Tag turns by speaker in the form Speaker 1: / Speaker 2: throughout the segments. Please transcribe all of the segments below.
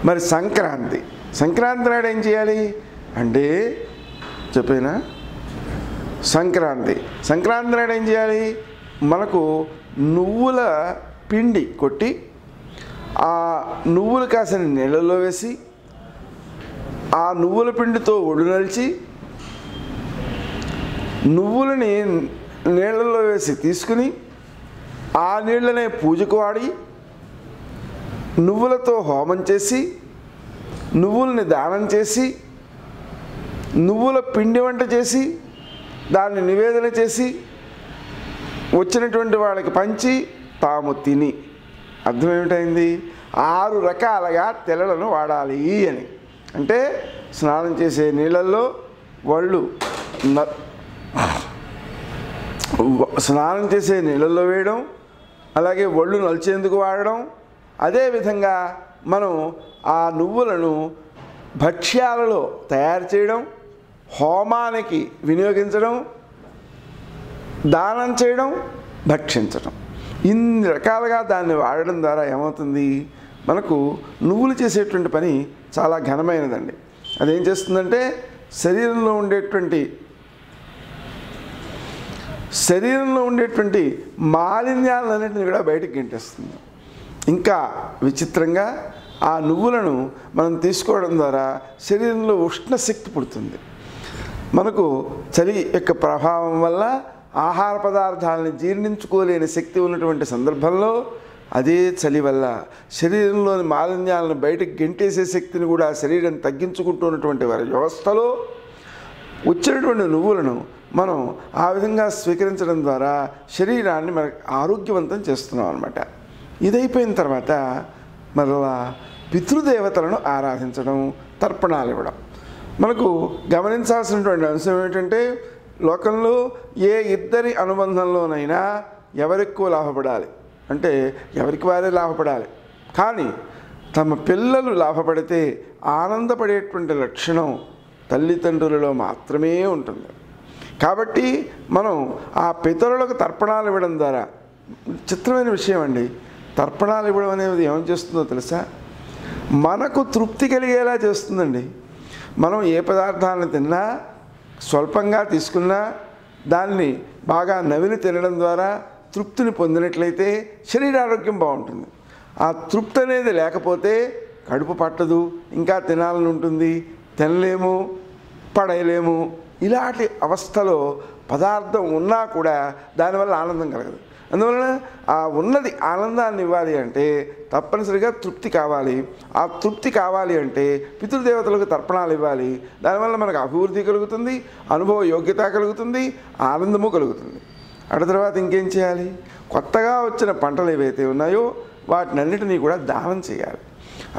Speaker 1: మరి సంక్రాంతి నాడు ఏం చేయాలి అంటే చెప్పేనా, సంక్రాంతి నాడు ఏం చేయాలి, మనకు నువ్వుల పిండి కొట్టి ఆ నువ్వులు కాసిన నీళ్ళల్లో వేసి ఆ నువ్వుల పిండితో ఒడు నలిచి నువ్వులని నీళ్ళల్లో వేసి తీసుకుని ఆ నీళ్ళనే పూజకు వాడి నువ్వులతో హోమం చేసి నువ్వుల్ని దానం చేసి నువ్వుల పిండి వంట చేసి దాన్ని నివేదన చేసి వచ్చినటువంటి వాళ్ళకి పంచి తాము తిని, అర్థం ఏమిటైంది, 6 రకాలుగా తెలలను వాడాలి అని. అంటే స్నానం చేసే నీళ్ళల్లో స్నానం చేసే నీళ్ళల్లో వేయడం, అలాగే ఒళ్ళు నలిచేందుకు వాడడం, అదేవిధంగా మనం ఆ నువ్వులను భక్ష్యాలలో తయారు చేయడం, హోమానికి వినియోగించడం, దానం చేయడం, భక్షించడం, ఇన్ని రకాలుగా దాన్ని వాడడం ద్వారా ఏమవుతుంది, మనకు నువ్వులు చేసేటువంటి పని చాలా ఘనమైనదండి. అదేం చేస్తుందంటే శరీరంలో ఉండేటువంటి మాలిన్యాలన్నింటినీ కూడా బయటకు గెంటేస్తుంది. ఇంకా విచిత్రంగా ఆ నువ్వులను మనం తీసుకోవడం ద్వారా శరీరంలో ఉష్ణశక్తి పుడుతుంది. మనకు చలి యొక్క ప్రభావం వల్ల ఆహార పదార్థాలను జీర్ణించుకోలేని శక్తి ఉన్నటువంటి సందర్భంలో అదే చలి వల్ల శరీరంలోని మాలిన్యాలను బయటకు గెంటేసే శక్తిని కూడా శరీరం తగ్గించుకుంటున్నటువంటి వ్యవస్థలో వచ్చినటువంటి నువ్వులను మనం ఆ విధంగా స్వీకరించడం ద్వారా శరీరాన్ని మనకు ఆరోగ్యవంతం చేస్తున్నాం అన్నమాట. ఇదైపోయిన తర్వాత మరలా పితృదేవతలను ఆరాధించడం, తర్పణాలు ఇవ్వడం. మనకు గమనించాల్సినటువంటి అంశం ఏమిటంటే లోకంలో ఏ ఇద్దరి అనుబంధంలోనైనా ఎవరెక్కువ లాభపడాలి అంటే ఎవరికి వారే లాభపడాలి, కానీ తమ పిల్లలు లాభపడితే ఆనందపడేటువంటి లక్షణం తల్లిదండ్రులలో మాత్రమే ఉంటుంది. కాబట్టి మనం ఆ పితరులకు తర్పణాలు ఇవ్వడం ద్వారా, చిత్రమైన విషయం అండి, తర్పణాలు ఇవ్వడం అనేది ఏమని చేస్తుందో తెలుసా, మనకు తృప్తి కలిగేలా చేస్తుందండి. మనం ఏ పదార్థాలను తిన్నా, స్వల్పంగా తీసుకున్నా దాన్ని బాగా నవిలి తినడం ద్వారా తృప్తిని పొందినట్లయితే శరీరారోగ్యం బాగుంటుంది. ఆ తృప్తి అనేది లేకపోతే కడుపు పట్టదు, ఇంకా తినాలని ఉంటుంది, తినలేము, పడేయలేము. ఇలాంటి అవస్థలో పదార్థం ఉన్నా కూడా దానివల్ల ఆనందం కలగదు. అందువలన ఆ ఉన్నది ఆనందాన్ని ఇవ్వాలి అంటే తప్పనిసరిగా తృప్తి కావాలి. ఆ తృప్తి కావాలి అంటే పితృదేవతలకు తర్పణాలు ఇవ్వాలి. దానివల్ల మనకు అభివృద్ధి కలుగుతుంది, అనుభవ యోగ్యత కలుగుతుంది, ఆనందము కలుగుతుంది. అటు తర్వాత ఇంకేం చేయాలి, కొత్తగా వచ్చిన పంటలు ఏవైతే ఉన్నాయో వాటినన్నిటినీ కూడా దానం చేయాలి.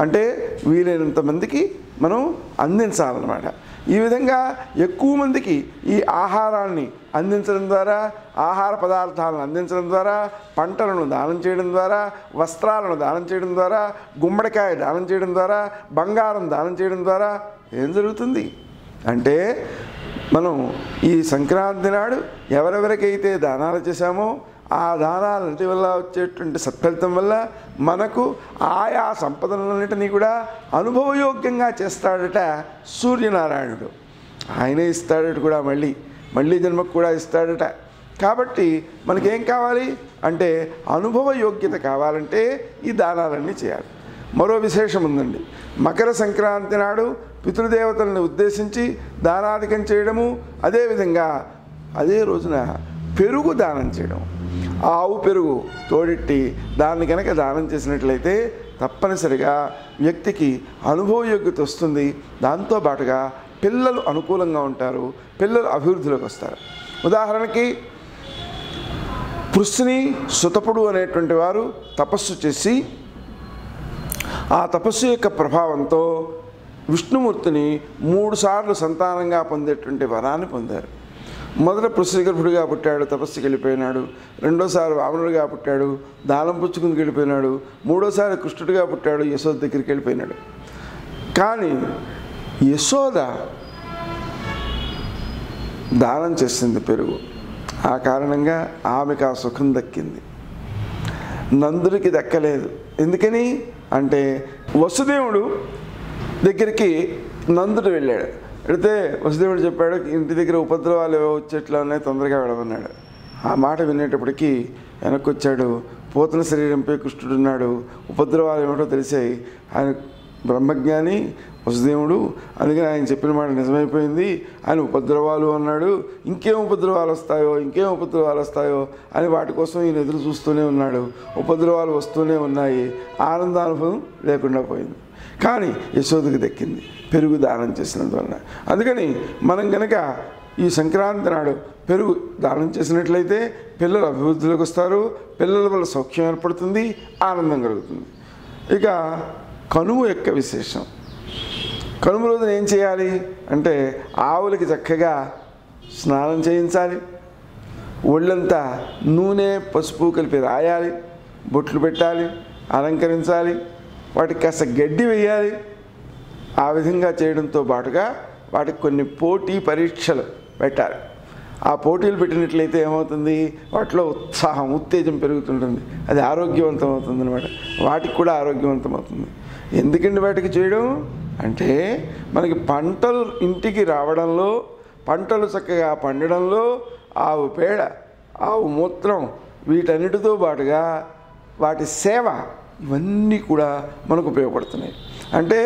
Speaker 1: అంటే వీలైనంత మందికి మనం అందించాలన్నమాట. ఈ విధంగా ఎక్కువ మందికి ఈ ఆహారాన్ని అందించడం ద్వారా, ఆహార పదార్థాలను అందించడం ద్వారా, పంటలను దానం చేయడం ద్వారా, వస్త్రాలను దానం చేయడం ద్వారా, గుమ్మడికాయ దానం చేయడం ద్వారా, బంగారం దానం చేయడం ద్వారా ఏం జరుగుతుంది అంటే మనం ఈ సంక్రాంతి నాడు ఎవరెవరికైతే దానాలు చేశామో ఆ దానాలన్నిటి వల్ల వచ్చేటువంటి సత్ఫలితం వల్ల మనకు ఆయా సంపదలన్నింటినీ కూడా అనుభవయోగ్యంగా చేస్తాడట సూర్యనారాయణుడు. ఆయనే ఇస్తాడట కూడా, మళ్ళీ జన్మకు కూడా ఇస్తాడట. కాబట్టి మనకేం కావాలి అంటే అనుభవ యోగ్యత కావాలంటే ఈ దానాలన్నీ చేయాలి. మరో విశేషం ఉందండి, మకర సంక్రాంతి నాడు పితృదేవతలను ఉద్దేశించి దానాధికం చేయడము, అదేవిధంగా అదే రోజున పెరుగు దానం చేయడం. ఆవు పెరుగు తోడెట్టి దాన్ని కనుక దానం చేసినట్లయితే తప్పనిసరిగా వ్యక్తికి అనుభవయోగ్యత వస్తుంది. దాంతోపాటుగా పిల్లలు అనుకూలంగా ఉంటారు, పిల్లలు అభివృద్ధిలోకి వస్తారు. ఉదాహరణకి పృశ్ని సుతపుడు అనేటువంటి వారు తపస్సు చేసి ఆ తపస్సు యొక్క ప్రభావంతో విష్ణుమూర్తిని 3 సార్లు సంతానంగా పొందేటువంటి వరాన్ని పొందారు. మొదట పృశ్నిగర్భుడిగా పుట్టాడు, తపస్సుకి వెళ్ళిపోయినాడు. రెండోసారి వామనుడిగా పుట్టాడు, దానం పుచ్చుకుని వెళ్ళిపోయినాడు. మూడోసారి కృష్ణుడిగా పుట్టాడు, యశోద దగ్గరికి వెళ్ళిపోయినాడు. కానీ యశోద దానం చేసింది పెరుగు. ఆ కారణంగా ఆమెకు ఆ సుఖం దక్కింది, నందుడికి దక్కలేదు. ఎందుకని అంటే వసుదేవుడు దగ్గరికి నందుడు వెళ్ళాడు. వెళితే వసుదేవుడు చెప్పాడు, ఇంటి దగ్గర ఉపద్రవాలు ఏవో వచ్చేట్లా ఉన్నాయి, తొందరగా వెళ్ళమన్నాడు. ఆ మాట వినేటప్పటికీ వెనక్కి వచ్చాడు. పోతన శరీరంపై కృష్ణుడున్నాడు. ఉపద్రవాలు ఏమిటో తెలిసాయి. ఆయన బ్రహ్మజ్ఞాని వసుదేవుడు, అందుకని ఆయన చెప్పిన మాట నిజమైపోయింది. ఆయన ఉపద్రవాలు అన్నాడు. ఇంకేం ఉపద్రవాలు వస్తాయో అని వాటి కోసం ఈయన ఎదురు చూస్తూనే ఉన్నాడు. ఉపద్రవాలు వస్తూనే ఉన్నాయి. ఆనందానుభవం లేకుండా పోయింది. కానీ యశోదకి దక్కింది, పెరుగు దానం చేసినందువలన. అందుకని మనం కనుక ఈ సంక్రాంతి నాడు పెరుగు దానం చేసినట్లయితే పిల్లలు అభివృద్ధిలోకి వస్తారు, పిల్లల వల్ల సౌఖ్యం ఏర్పడుతుంది, ఆనందం కలుగుతుంది. ఇక కనుమ యొక్క విశేషం. కనుమ రోజున ఏం చేయాలి అంటే ఆవులకి చక్కగా స్నానం చేయించాలి, ఒళ్ళంతా నూనె పసుపు కలిపి రాయాలి, బొట్లు పెట్టాలి, అలంకరించాలి, వాటికి కాస్త గడ్డి వేయాలి. ఆ విధంగా చేయడంతో పాటుగా వాటికి కొన్ని పోటీ పరీక్షలు పెట్టాలి. ఆ పోటీలు పెట్టినట్లయితే ఏమవుతుంది, వాటిలో ఉత్సాహం ఉత్తేజం పెరుగుతుంటుంది, అది ఆరోగ్యవంతం అవుతుంది అనమాట. వాటికి కూడా ఆరోగ్యవంతం అవుతుంది. ఎందుకండి వాటికి చేయడం అంటే మనకి పంటలు ఇంటికి రావడంలో, పంటలు చక్కగా పండడంలో ఆవు పేడ, ఆవు మూత్రం, వీటన్నిటితో పాటుగా వాటి సేవ, ఇవన్నీ కూడా మనకు ఉపయోగపడుతున్నాయి. అంటే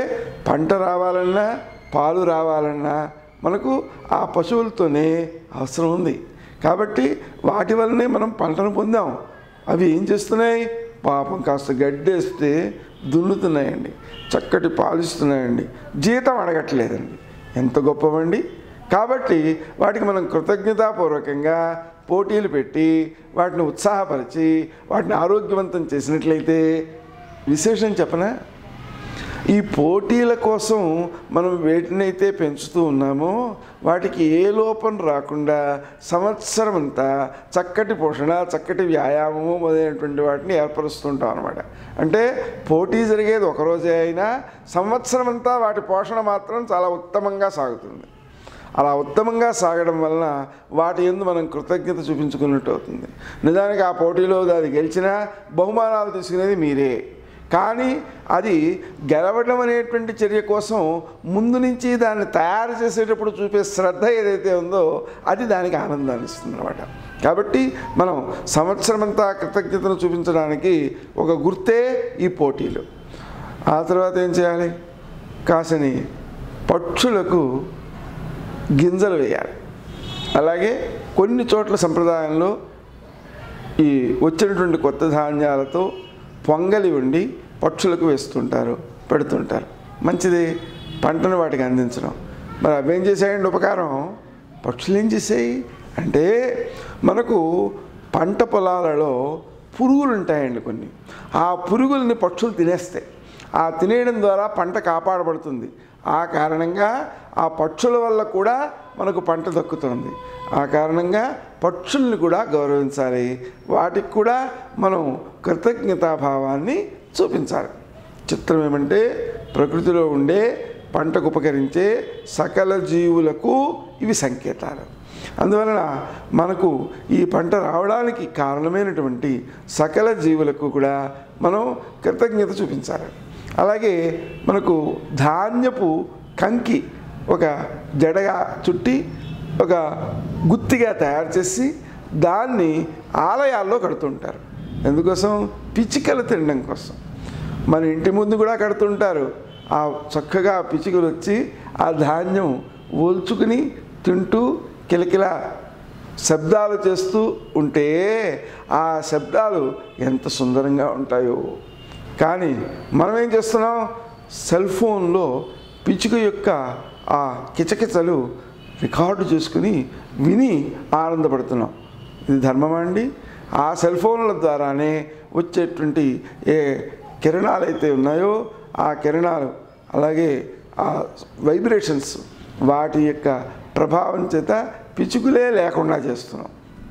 Speaker 1: పంట రావాలన్నా పాలు రావాలన్నా మనకు ఆ పశువులతోనే అవసరం ఉంది. కాబట్టి వాటి వల్లనే మనం పంటను పొందాం. అవి ఏం చేస్తున్నాయి, పాపం కాస్త గడ్డేస్తే దున్నుతున్నాయండి, చక్కటి పాలిస్తున్నాయండి, జీతం అడగట్లేదండి. ఎంత గొప్పవండి. కాబట్టి వాటికి మనం కృతజ్ఞతాపూర్వకంగా పోటీలు పెట్టి వాటిని ఉత్సాహపరిచి వాటిని ఆరోగ్యవంతం చేసినట్లయితే విశేషం చెప్పనా, ఈ పోటీల కోసం మనం వేటినైతే పెంచుతూ ఉన్నామో వాటికి ఏ లోపం రాకుండా సంవత్సరం అంతా చక్కటి పోషణ, చక్కటి వ్యాయామము మొదలైనటువంటి వాటిని ఏర్పరుస్తుంటాం అన్నమాట. అంటే పోటీ జరిగేది ఒకరోజే అయినా సంవత్సరం అంతా వాటి పోషణ మాత్రం చాలా ఉత్తమంగా సాగుతుంది. అలా ఉత్తమంగా సాగడం వలన వాటి యందు మనం కృతజ్ఞత చూపించుకున్నట్టు అవుతుంది. నిజానికి ఆ పోటీలో దాన్ని గెలిచినా బహుమానాలు తీసుకునేది మీరే. కానీ అది గెలవడం అనేటువంటి చర్య కోసం ముందు నుంచి దాన్ని తయారు చేసేటప్పుడు చూపే శ్రద్ధ ఏదైతే ఉందో అది దానికి ఆనందాన్ని ఇస్తుంది అన్నమాట. కాబట్టి మనం సంవత్సరం అంతా కృతజ్ఞతను చూపించడానికి ఒక గుర్తే ఈ పోటీలు. ఆ తర్వాత ఏం చేయాలి, కాసిని పక్షులకు గింజలు వేయాలి. అలాగే కొన్ని చోట్ల సంప్రదాయంలో ఈ వచ్చినటువంటి కొత్త ధాన్యాలతో పొంగలి వండి పక్షులకు వేస్తుంటారు, పెడుతుంటారు. మంచిది, పంటను వాటికి అందించడం. మరి అవేం చేసాయండి ఉపకారం, పక్షులు ఏం చేసాయి అంటే మనకు పంట పొలాలలో పురుగులు ఉంటాయండి కొన్ని. ఆ పురుగుల్ని పక్షులు తినేస్తాయి. ఆ తినేయడం ద్వారా పంట కాపాడబడుతుంది. ఆ కారణంగా ఆ పక్షుల వల్ల కూడా మనకు పంట దక్కుతుంది. ఆ కారణంగా పక్షుల్ని కూడా గౌరవించాలి, వాటికి కూడా మనం కృతజ్ఞతాభావాన్ని చూపించాలి. చిత్రం ఏమంటే ప్రకృతిలో ఉండే పంటకు ఉపకరించే సకల జీవులకు ఇవి సంకేతాలు. అందువలన మనకు ఈ పంట రావడానికి కారణమైనటువంటి సకల జీవులకు కూడా మనం కృతజ్ఞత చూపించాలి. అలాగే మనకు ధాన్యపు కంకి ఒక జడగా చుట్టి ఒక గుత్తిగా తయారు చేసి దాన్ని ఆలయాల్లో కడుతుంటారు. ఎందుకోసం, పిచ్చికలు తినడం కోసం. మన ఇంటి ముందు కూడా కడుతుంటారు. ఆ చక్కగా పిచ్చికలు వచ్చి ఆ ధాన్యం ఓల్చుకుని తింటూ కిలకిల శబ్దాలు చేస్తూ ఉంటే ఆ శబ్దాలు ఎంత సుందరంగా ఉంటాయో. కానీ మనం ఏం చేస్తున్నాం, సెల్ ఫోన్లో పిచ్చుక యొక్క ఆ కిచకిచలు రికార్డు చేసుకుని విని ఆనందపడుతున్నాం. ఇది ధర్మమా అండి? ఆ సెల్ ఫోన్ల ద్వారానే వచ్చేటువంటి ఏ కిరణాలు అయితే ఉన్నాయో ఆ కిరణాలు, అలాగే ఆ వైబ్రేషన్స్, వాటి యొక్క ప్రభావం చేత పిచ్చుకులే లేకుండా చేస్తున్నాం.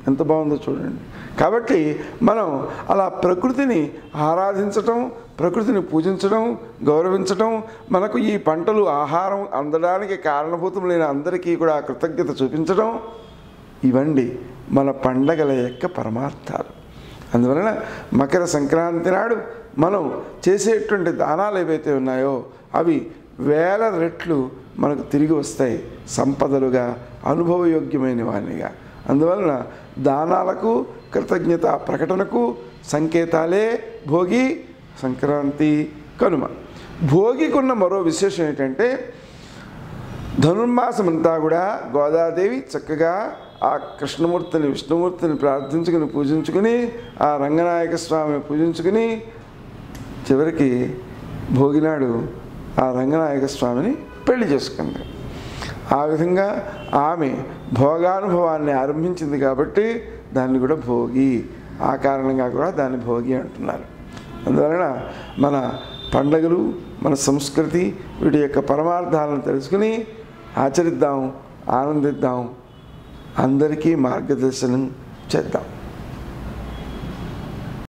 Speaker 1: ఎంత బాగుందో చూడండి. కాబట్టి మనం అలా ప్రకృతిని ఆరాధించటం, ప్రకృతిని పూజించడం, గౌరవించటం, మనకు ఈ పంటలు ఆహారం అందడానికి కారణభూతములైన అందరికీ కూడా కృతజ్ఞత చూపించడం, ఇవండి మన పండగల యొక్క పరమార్థాలు. అందువలన మకర సంక్రాంతి నాడు మనం చేసేటువంటి దానాలు ఏవైతే ఉన్నాయో అవి వేల రెట్లు మనకు తిరిగి వస్తాయి, సంపదలుగా, అనుభవయోగ్యమైన వానిగా. అందువలన దానాలకు, కృతజ్ఞత ప్రకటనకు సంకేతాలే భోగి, సంక్రాంతి, కనుమ. భోగికున్న మరో విశేషం ఏంటంటే ధనుర్మాసమంతా కూడా గోదాదేవి చక్కగా ఆ కృష్ణమూర్తిని, విష్ణుమూర్తిని ప్రార్థించుకుని, పూజించుకుని, ఆ రంగనాయక స్వామిని పూజించుకుని చివరికి భోగినాడు ఆ రంగనాయక స్వామిని పెళ్లి చేసుకుంది. ఆ విధంగా ఆమె భోగానుభవాన్ని ఆరంభించింది కాబట్టి దాన్ని కూడా భోగి, ఆ కారణంగా కూడా దాన్ని భోగి అంటున్నారు. అందువలన మన పండగలు, మన సంస్కృతి, వీటి యొక్క పరమార్థాలను తెలుసుకుని ఆచరిద్దాం, ఆనందిద్దాం, అందరికీ మార్గదర్శనం చేద్దాం.